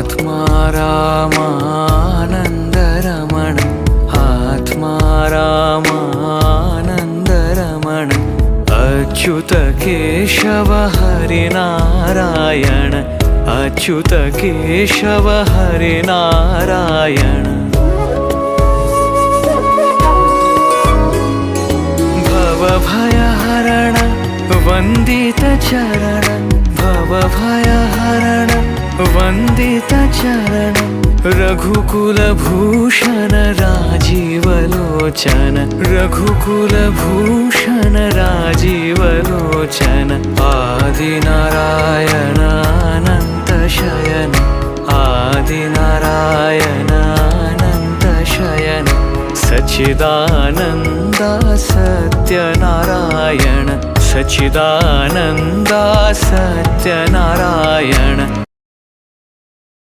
आत्मा रामानन्दरमण आत्मा रामानन्दरमण अच्युत केशव हरिनारायण अच्युत केशव हरिनारायण भवभयहरण वन्दित चरण भवभयहरण वन्दित चरण रघुकुलभूषण राजीवलोचन रघुकुलभूषण राजीवलोचन आदिनारायण अनंत शयन आदिनारायण अनंत शयन सच्चिदानन्द सत्यनारायण सच्चिदानन्द सत्यनारायण